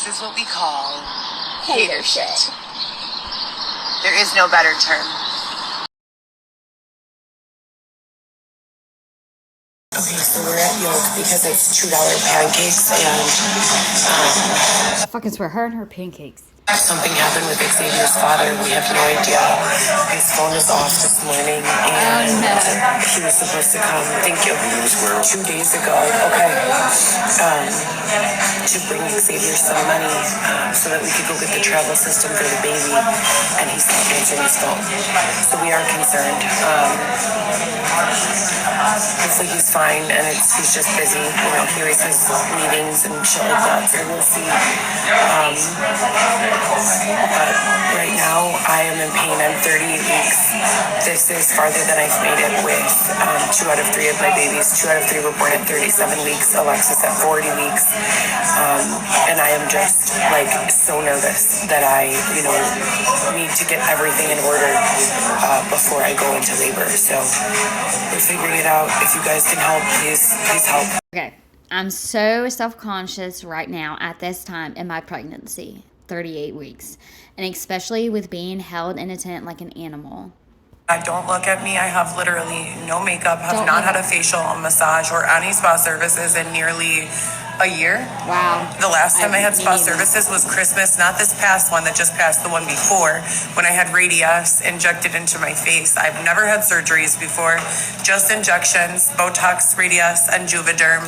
is what we call hater shit. There is no better term. Okay, so we're at Yoke because it's $2 pancakes and I fucking swear, her and her pancakes. something happened with Xavier's father. We have no idea. His phone is off this morning and he was supposed to come, thank you, 2 days ago. Okay. To bring Xavier some money so that we could go get the travel system for the baby, and he stopped answering his phone. So we are concerned. Hopefully he's fine and he's just busy. You know, he always has meetings and shit like that, so we'll see. But right now I am in pain. I'm 38 weeks. This is farther than I've made it with 2 out of 3 of my babies. 2 out of 3 were born at 37 weeks. Alexis at 40 weeks. And I am just like so nervous that I, need to get everything in order before I go into labor. So we're figuring it out. If you guys can help, please help. Okay, I'm so self-conscious right now at this time in my pregnancy, 38 weeks, and especially with being held in a tent like an animal. Don't look at me. I have literally no makeup, have not had a facial, massage, or any spa services in nearly a year. Wow. The last time I had spa services was Christmas, not this past one that just passed, the one before, when I had Radius injected into my face. I've never had surgeries before, just injections, Botox, Radius, and Juvederm,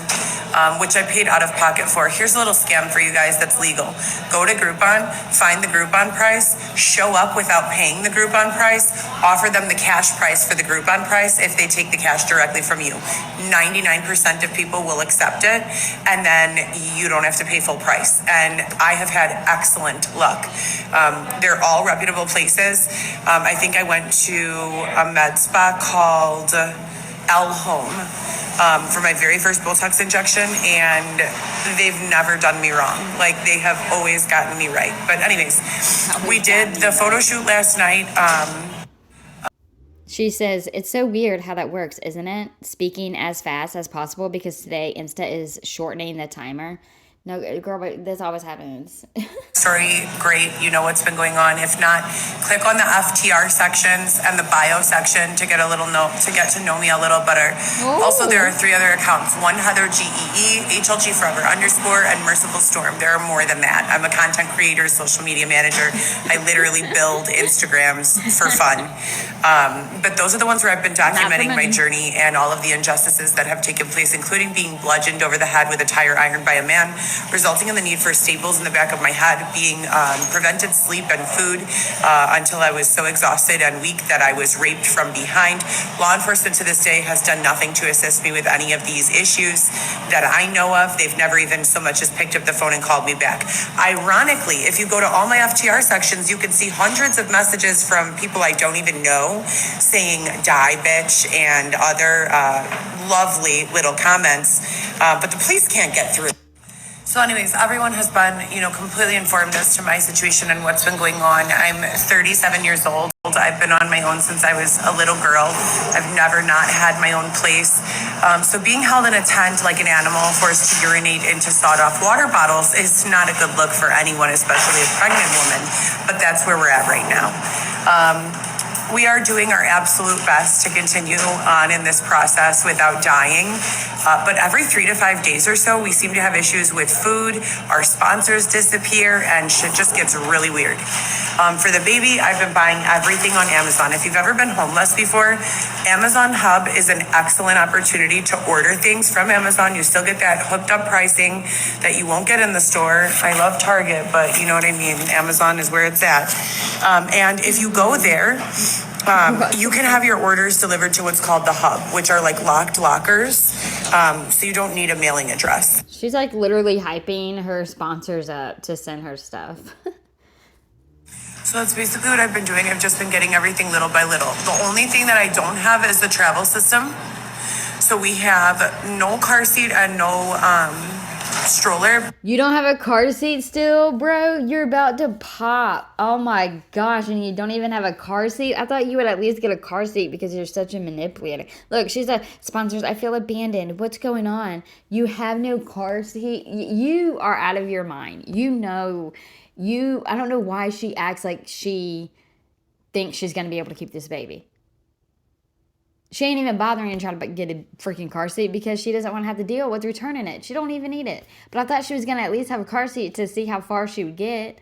which I paid out of pocket for. Here's a little scam for you guys that's legal. Go to Groupon, find the Groupon price, show up without paying the Groupon price, offer them the cash price for the Groupon price if they take the cash directly from you. 99% of people will accept it, and then you don't have to pay full price. And I have had excellent luck. They're all reputable places. I think I went to a med spa called El Home for my very first Botox injection, and they've never done me wrong. Like, they have always gotten me right. But anyways, we did the photo shoot last night. She says, it's so weird how that works, isn't it? Speaking as fast as possible because today Insta is shortening the timer. No, girl, but this always happens. Story, great. You know what's been going on. If not, click on the FTR sections and the bio section to get a little note, to get to know me a little better. Ooh. Also, there are 3 other accounts. One, Heather GEE, HLG Forever _ and Merciful Storm. There are more than that. I'm a content creator, social media manager. I literally build Instagrams for fun. But those are the ones where I've been documenting my journey and all of the injustices that have taken place, including being bludgeoned over the head with a tire iron by a man, resulting in the need for staples in the back of my head, being prevented sleep and food until I was so exhausted and weak that I was raped from behind. Law enforcement to this day has done nothing to assist me with any of these issues that I know of. They've never even so much as picked up the phone and called me back. Ironically, if you go to all my FTR sections, you can see hundreds of messages from people I don't even know saying "die bitch" and other lovely little comments, but the police can't get through. So anyways, everyone has been, completely informed as to my situation and what's been going on. I'm 37 years old. I've been on my own since I was a little girl. I've never not had my own place. So being held in a tent like an animal, forced to urinate into sawed-off water bottles is not a good look for anyone, especially a pregnant woman. But that's where we're at right now. We are doing our absolute best to continue on in this process without dying. But every 3 to 5 days or so, we seem to have issues with food. Our sponsors disappear and shit just gets really weird. For the baby, I've been buying everything on Amazon. If you've ever been homeless before, Amazon Hub is an excellent opportunity to order things from Amazon. You still get that hooked up pricing that you won't get in the store. I love Target, but you know what I mean. Amazon is where it's at. And if you go there, you can have your orders delivered to what's called the Hub, which are like locked lockers. So you don't need a mailing address. She's like literally hyping her sponsors up to send her stuff. So that's basically what I've been doing. I've just been getting everything little by little. The only thing that I don't have is the travel system. So we have no car seat and no stroller. You don't have a car seat still, bro? You're about to pop. Oh my gosh, and you don't even have a car seat? I thought you would at least get a car seat because you're such a manipulator. Look, she said, sponsors, I feel abandoned. What's going on? You have no car seat? You are out of your mind. I don't know why she acts like she thinks she's going to be able to keep this baby. She ain't even bothering to try to get a freaking car seat because she doesn't want to have to deal with returning it. She don't even need it. But I thought she was going to at least have a car seat to see how far she would get.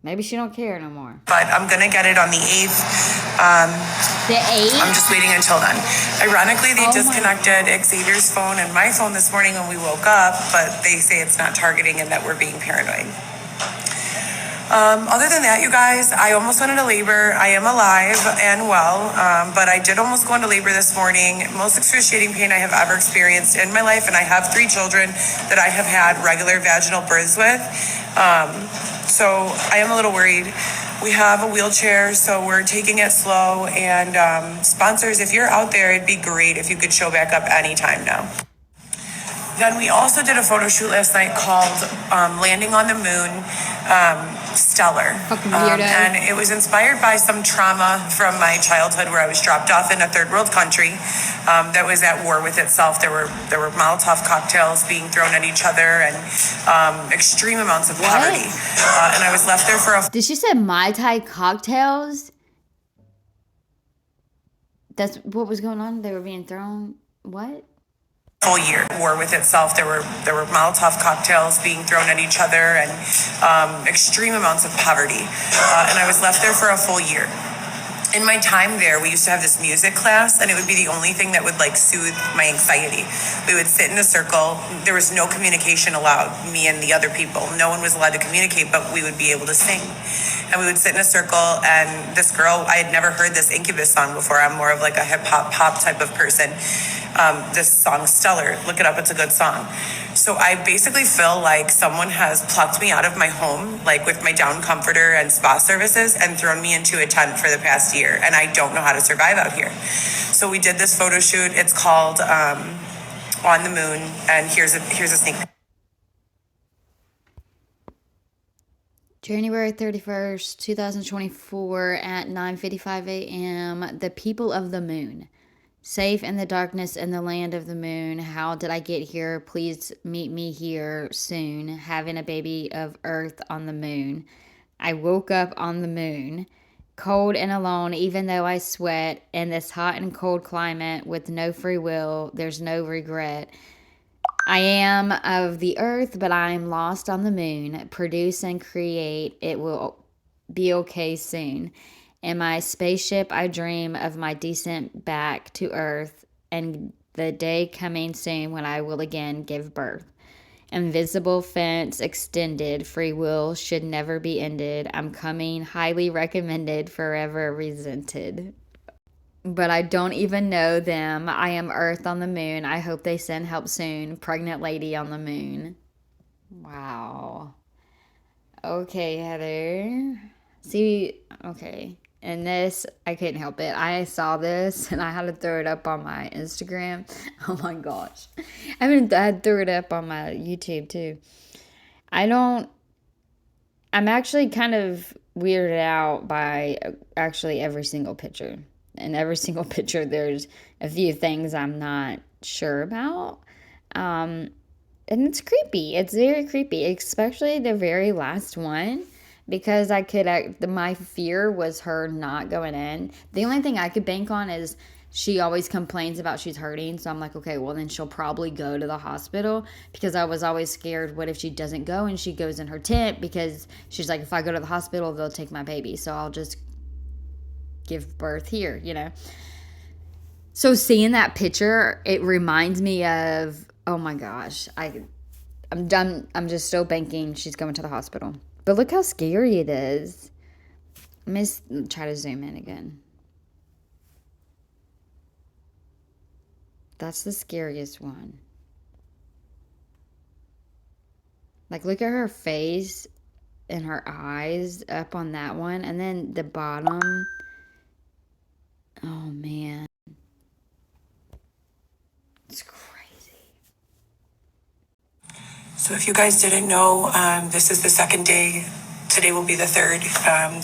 Maybe she don't care no more. But I'm going to get it on the 8th. The 8th? I'm just waiting until then. Ironically, they disconnected Xavier's phone and my phone this morning when we woke up, but they say it's not targeting and that we're being paranoid. Other than that, you guys, I almost went into labor. I am alive and well, but I did almost go into labor this morning. Most excruciating pain I have ever experienced in my life, and I have 3 children that I have had regular vaginal births with. So I am a little worried. We have a wheelchair, so we're taking it slow. And sponsors, if you're out there, it'd be great if you could show back up anytime now. Then we also did a photo shoot last night called Landing on the Moon. Stellar. And it was inspired by some trauma from my childhood where I was dropped off in a third world country that was at war with itself. There were Molotov cocktails being thrown at each other and extreme amounts of poverty. And I was left there for a... Did she say Mai Tai cocktails? That's what was going on? They were being thrown... What? Full year. War with itself. There were Molotov cocktails being thrown at each other and extreme amounts of poverty. And I was left there for a full year. In my time there, we used to have this music class, and it would be the only thing that would soothe my anxiety. We would sit in a circle. There was no communication allowed, me and the other people. No one was allowed to communicate, but we would be able to sing. And we would sit in a circle, and this girl, I had never heard this Incubus song before. I'm more of a hip hop pop type of person. This song, Stellar, look it up, it's a good song. So I basically feel like someone has plucked me out of my home, with my down comforter and spa services, and thrown me into a tent for the past year, and I don't know how to survive out here. So we did this photo shoot. It's called On the Moon, and here's a sneak peek. January 31st, 2024 at 9:55 a.m. The people of the moon. Safe in the darkness in the land of the moon. How did I get here? Please meet me here soon. Having a baby of Earth on the moon. I woke up on the moon. Cold and alone, even though I sweat. In this hot and cold climate with no free will, there's no regret. I am of the earth, but I am lost on the moon. Produce and create. It will be okay soon. In my spaceship, I dream of my descent back to earth and the day coming soon when I will again give birth. Invisible fence extended. Free will should never be ended. I'm coming, highly recommended, forever resented. But I don't even know them. I am Earth on the moon. I hope they send help soon. Pregnant lady on the moon. Wow. Okay, Heather. See, okay. And this, I couldn't help it. I saw this and I had to throw it up on my Instagram. Oh my gosh. I had threw it up on my YouTube too. I'm actually kind of weirded out by actually every single picture. In every single picture, there's a few things I'm not sure about. And it's creepy. It's very creepy, especially the very last one. Because my fear was her not going in. The only thing I could bank on is she always complains about she's hurting. So I'm like, okay, well then she'll probably go to the hospital. Because I was always scared, what if she doesn't go and she goes in her tent? Because she's like, if I go to the hospital, they'll take my baby. So I'll just give birth here, So seeing that picture, it reminds me of, oh my gosh, I'm done. I'm just still banking she's going to the hospital. But look how scary it is. Let me try to zoom in again. That's the scariest one. Look at her face and her eyes up on that one. And then the bottom. Oh, man. It's crazy. So if you guys didn't know, this is the second day. Today will be the third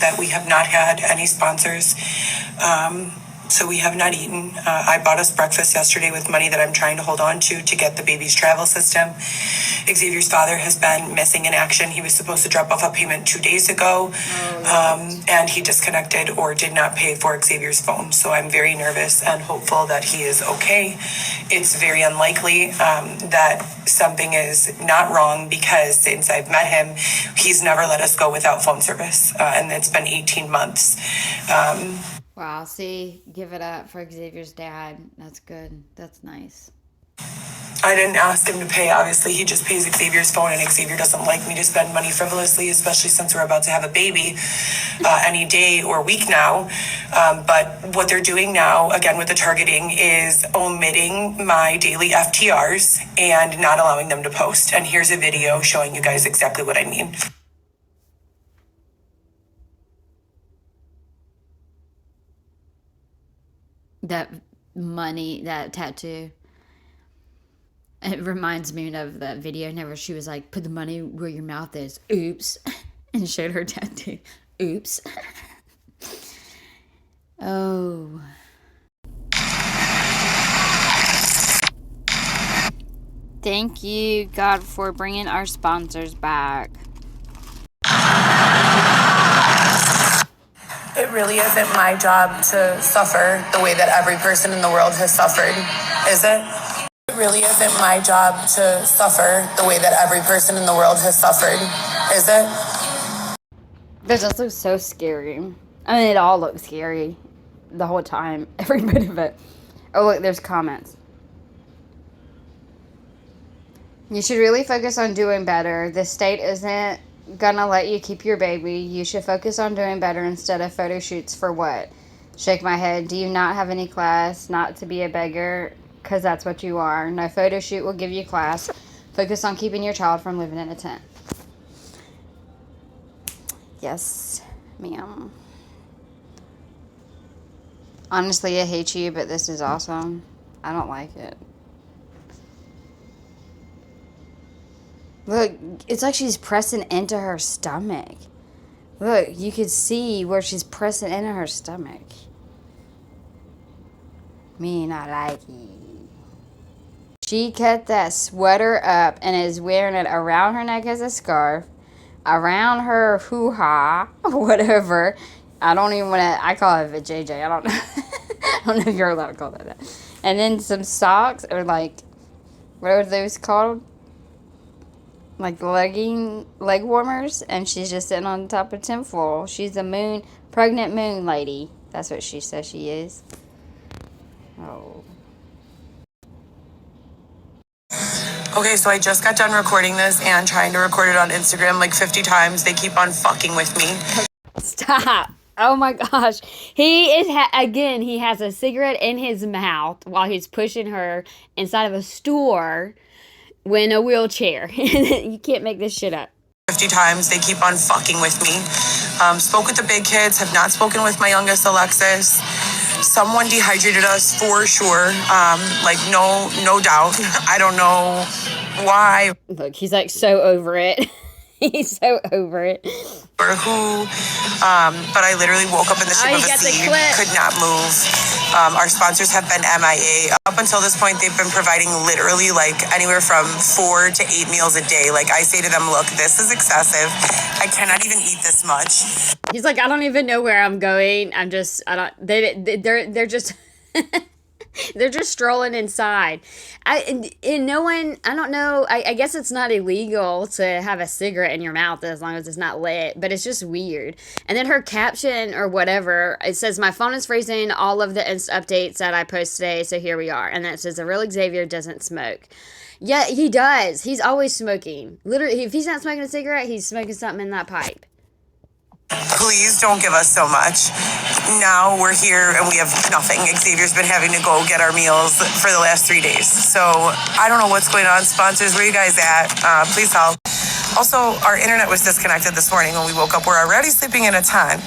that we have not had any sponsors. So we have not eaten. I bought us breakfast yesterday with money that I'm trying to hold on to get the baby's travel system. Xavier's father has been missing in action. He was supposed to drop off a payment 2 days ago, and he disconnected or did not pay for Xavier's phone. So I'm very nervous and hopeful that he is okay. It's very unlikely that something is not wrong because since I've met him, he's never let us go without phone service, and it's been 18 months. Wow, see, give it up for Xavier's dad. That's good. That's nice. I didn't ask him to pay, obviously. He just pays Xavier's phone, and Xavier doesn't like me to spend money frivolously, especially since we're about to have a baby any day or week now. But what they're doing now, again with the targeting, is omitting my daily FTRs and not allowing them to post. And here's a video showing you guys exactly what I mean. That money, that tattoo. It reminds me of that video whenever she was like, put the money where your mouth is. Oops. And showed her tattoo. Oops. Oh. Thank you, God, for bringing our sponsors back. It really isn't my job to suffer the way that every person in the world has suffered, is it? It really isn't my job to suffer the way that every person in the world has suffered, is it? This just looks so scary. I mean, it all looks scary the whole time. Every bit of it. Oh, look, there's comments. You should really focus on doing better. The state isn't gonna let you keep your baby. You should focus on doing better instead of photo shoots for what? Shake my head. Do you not have any class? Not to be a beggar? Because that's what you are. No photo shoot will give you class. Focus on keeping your child from living in a tent. Yes, ma'am. Honestly, I hate you, but this is awesome. I don't like it. Look, it's like she's pressing into her stomach. Look, you could see where she's pressing into her stomach. Me not like it. She cut that sweater up and is wearing it around her neck as a scarf, around her hoo-ha, whatever. I don't even want to, I call it a JJ. I don't know. I don't know if you're allowed to call that. And then some socks, or like, what are those called? Like leg warmers, and she's just sitting on top of tinfoil. She's a pregnant moon lady. That's what she says she is. Oh. Okay, so I just got done recording this and trying to record it on Instagram like 50 times. They keep on fucking with me. Stop. Oh my gosh. He is, again, he has a cigarette in his mouth while he's pushing her inside of a store in a wheelchair. You can't make this shit up. 50 times. They keep on fucking with me. Spoke with the big kids, have not spoken with my youngest Alexis. Someone dehydrated us for sure. Like no doubt. I don't know why. Look, he's like so over it. He's so over it. Or who, but I literally woke up in the shape of a C, could not move. Our sponsors have been MIA. Up until this point, they've been providing literally like anywhere from 4 to 8 meals a day. Like I say to them, look, this is excessive. I cannot even eat this much. He's like, I don't even know where I'm going. They're just... They're just strolling inside. I don't know. I guess it's not illegal to have a cigarette in your mouth as long as it's not lit, but it's just weird. And then her caption or whatever, it says, my phone is freezing all of the updates that I post today, so here we are. And then it says, the real Xavier doesn't smoke. Yeah, he does. He's always smoking. Literally, if he's not smoking a cigarette, he's smoking something in that pipe. Please don't give us so much. Now we're here and we have nothing. Xavier's been having to go get our meals for the last 3 days. So I don't know what's going on. Sponsors, where you guys at? Please help. Also, our internet was disconnected this morning when we woke up. We're already sleeping in a tent.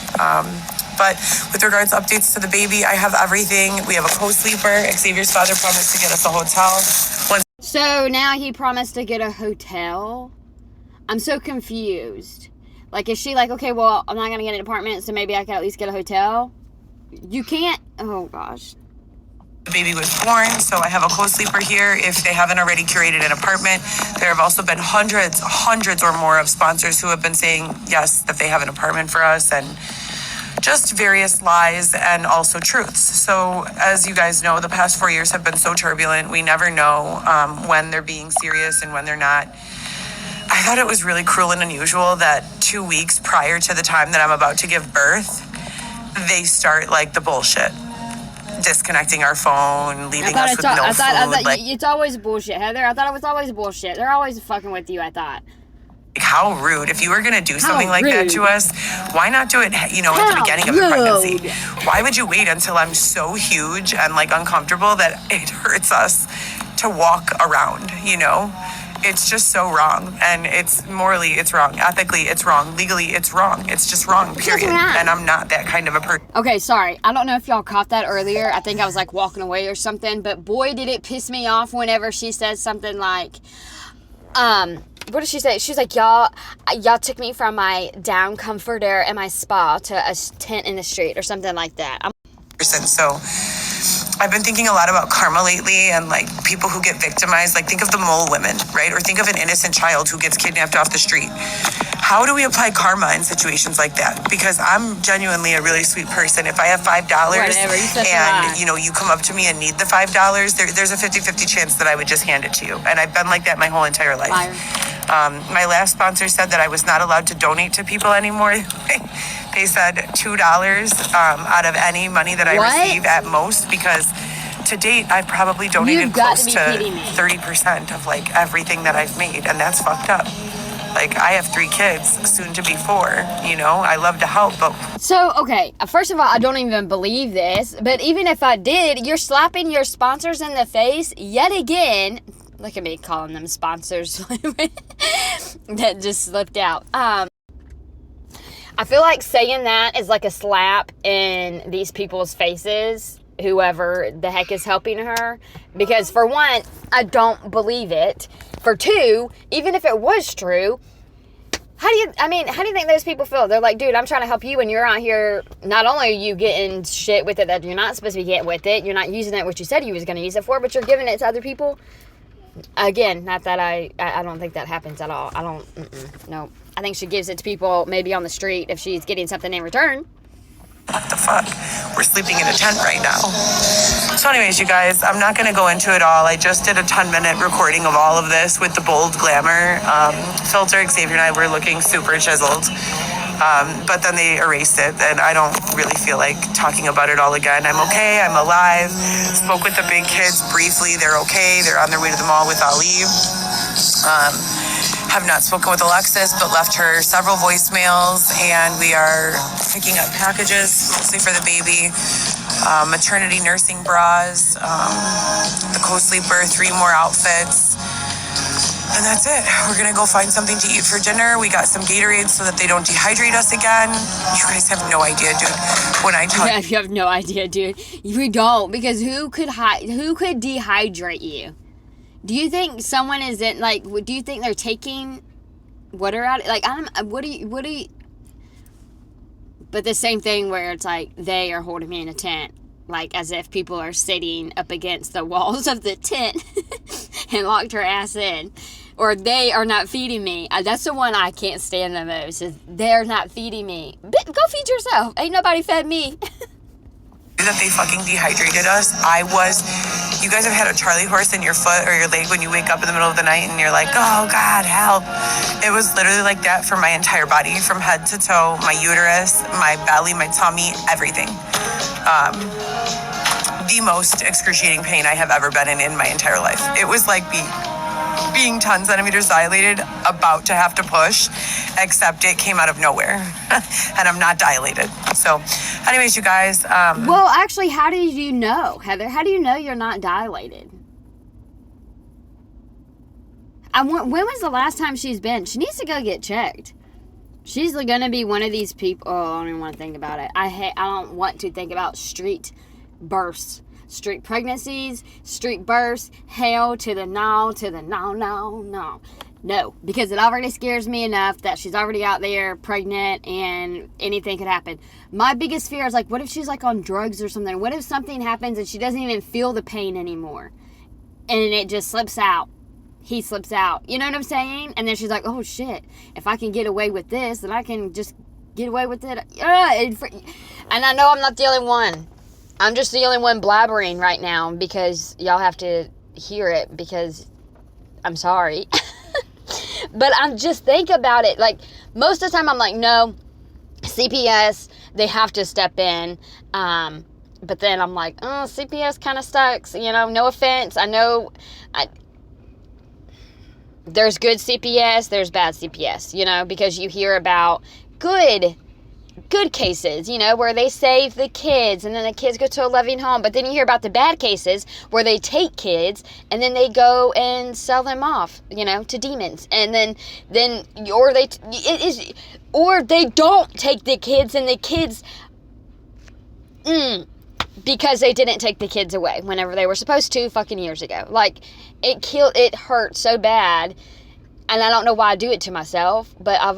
But with regards to updates to the baby, I have everything. We have a co-sleeper. Xavier's father promised to get us a hotel. So now he promised to get a hotel. I'm so confused. Like, is she like, okay, well, I'm not going to get an apartment, so maybe I can at least get a hotel? You can't. Oh, gosh. The baby was born, so I have a co-sleeper here if they haven't already curated an apartment. There have also been hundreds or more of sponsors who have been saying, yes, that they have an apartment for us, and just various lies and also truths. So as you guys know, the past 4 years have been so turbulent. We never know when they're being serious and when they're not. I thought it was really cruel and unusual that 2 weeks prior to the time that I'm about to give birth, they start like the bullshit. Disconnecting our phone, leaving us with no food. It's always bullshit, Heather. I thought it was always bullshit. They're always fucking with you, I thought. How rude. If you were going to do something like that to us, why not do it, at the beginning of the pregnancy? Why would you wait until I'm so huge and like uncomfortable that it hurts us to walk around, It's just so wrong. And it's morally, it's wrong. Ethically, it's wrong. Legally, it's wrong. It's just wrong, period. And I'm not that kind of a person. Okay, sorry. I don't know if y'all caught that earlier. I think I was like walking away or something. But boy, did it piss me off whenever she said something like, what did she say? She's like, y'all took me from my down comforter and my spa to a tent in the street or something like that. So I've been thinking a lot about karma lately and like people who get victimized. Like think of the mole women, right? Or think of an innocent child who gets kidnapped off the street. How do we apply karma in situations like that? Because I'm genuinely a really sweet person. If I have $5 and you come up to me and need the $5, there's a 50-50 chance that I would just hand it to you. And I've been like that my whole entire life. My last sponsor said that I was not allowed to donate to people anymore. They said $2 out of any money that I receive at most, because to date I've probably donated close to 30% of like everything that I've made, and that's fucked up. Like, I have 3 kids, soon to be 4, I love to help, but... So, okay, first of all, I don't even believe this, but even if I did, you're slapping your sponsors in the face yet again. Look at me calling them sponsors. That just slipped out. I feel like saying that is like a slap in these people's faces, whoever the heck is helping her. Because for one, I don't believe it. For two, even if it was true, how do you think those people feel? They're like, dude, I'm trying to help you, and you're out here, not only are you getting shit with it that you're not supposed to be getting with it, you're not using it what you said you was going to use it for, but you're giving it to other people. Again, not that I don't think that happens at all. No. I think she gives it to people maybe on the street if she's getting something in return. What the fuck? We're sleeping in a tent right now. So anyways, you guys, I'm not going to go into it all. I just did a 10-minute recording of all of this with the bold glamour filter. Xavier and I were looking super chiseled. But then they erased it, and I don't really feel like talking about it all again. I'm okay. I'm alive. Spoke with the big kids briefly. They're okay. They're on their way to the mall with Ali. Have not spoken with Alexis, but left her several voicemails, and we are picking up packages, mostly for the baby. Maternity nursing bras, the co-sleeper, 3 more outfits. And that's it. We're going to go find something to eat for dinner. We got some Gatorade so that they don't dehydrate us again. You guys have no idea, dude. When I tell you have no idea, dude. We don't, because who could dehydrate you? Do you think someone isn't, like, do you think they're taking water out? Like, what do you, but the same thing where it's like, they are holding me in a tent, like, as if people are sitting up against the walls of the tent and locked her ass in. Or they are not feeding me. That's the one I can't stand the most, is they're not feeding me. Go feed yourself. Ain't nobody fed me. That they fucking dehydrated us. You guys have had a Charlie horse in your foot or your leg when you wake up in the middle of the night and you're like, oh God, help. It was literally like that for my entire body, from head to toe, my uterus, my belly, my tummy, everything. The most excruciating pain I have ever been in my entire life. It was like being 10 centimeters dilated, about to have to push, except it came out of nowhere. And I'm not dilated. So anyways, you guys. Well, actually, how do you know, Heather? How do you know you're not dilated? When was the last time she's been? She needs to go get checked. She's going to be one of these people. Oh, I don't even want to think about it. I don't want to think about street births. Streak pregnancies, streak births, hell to the no, No, because it already scares me enough that she's already out there pregnant and anything could happen. My biggest fear is, like, what if she's, like, on drugs or something? What if something happens and she doesn't even feel the pain anymore? And it just slips out. He slips out. You know what I'm saying? And then she's like, oh, shit. If I can get away with this, then I can just get away with it. And I know I'm not the only one. I'm just the only one blabbering right now because y'all have to hear it because I'm sorry. But I'm just think about it. Like, most of the time I'm like, no, CPS, they have to step in. But then I'm like, oh, CPS kind of sucks. You know, no offense. I know there's good CPS, there's bad CPS, you know, because you hear about good cases, you know, where they save the kids and then the kids go to a loving home. But then you hear about the bad cases where they take kids and then they go and sell them off, you know, to demons. And or they don't take the kids and the kids, because they didn't take the kids away whenever they were supposed to fucking years ago. Like, it hurt so bad. And I don't know why I do it to myself, but I've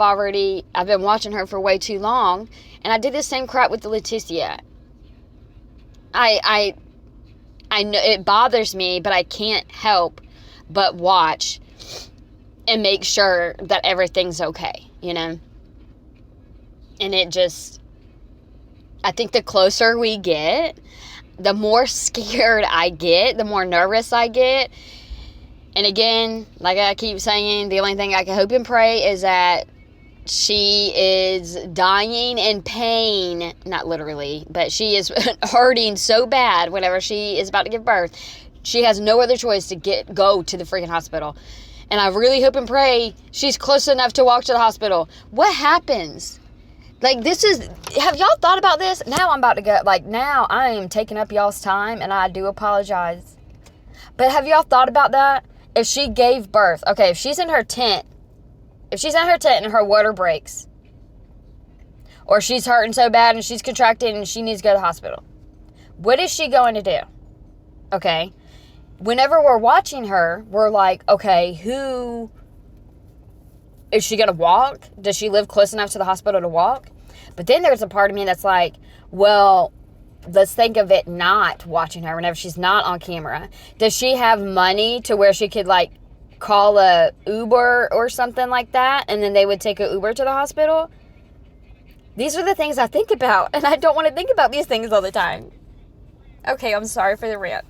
been watching her for way too long. And I did the same crap with the Leticia. I know it bothers me, but I can't help but watch and make sure that everything's okay, you know? And it just, I think the closer we get, the more scared I get, the more nervous I get. And again, like I keep saying, the only thing I can hope and pray is that she is dying in pain. Not literally, but she is hurting so bad whenever she is about to give birth. She has no other choice to go to the freaking hospital. And I really hope and pray she's close enough to walk to the hospital. What happens? Like, have y'all thought about this? Now I'm about to go, now I am taking up y'all's time, and I do apologize. But have y'all thought about that? If she gave birth, okay, if she's in her tent and her water breaks, or she's hurting so bad and she's contracting and she needs to go to the hospital, what is she going to do? Okay, whenever we're watching her, we're like, okay, who, is she going to walk? Does she live close enough to the hospital to walk? But then there's a part of me that's like, well, let's think of it not watching her whenever she's not on camera. Does she have money to where she could, like, call a Uber or something like that, and then they would take a Uber to the hospital? These are the things I think about, and I don't want to think about these things all the time. Okay, I'm sorry for the rant.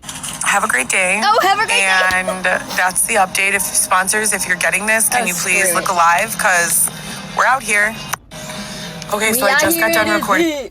Have a great day. Oh, have a great day. And that's the update. If sponsors, if you're getting this, can you please screw look it. alive? Because we're out here. Okay, so I just got done recording.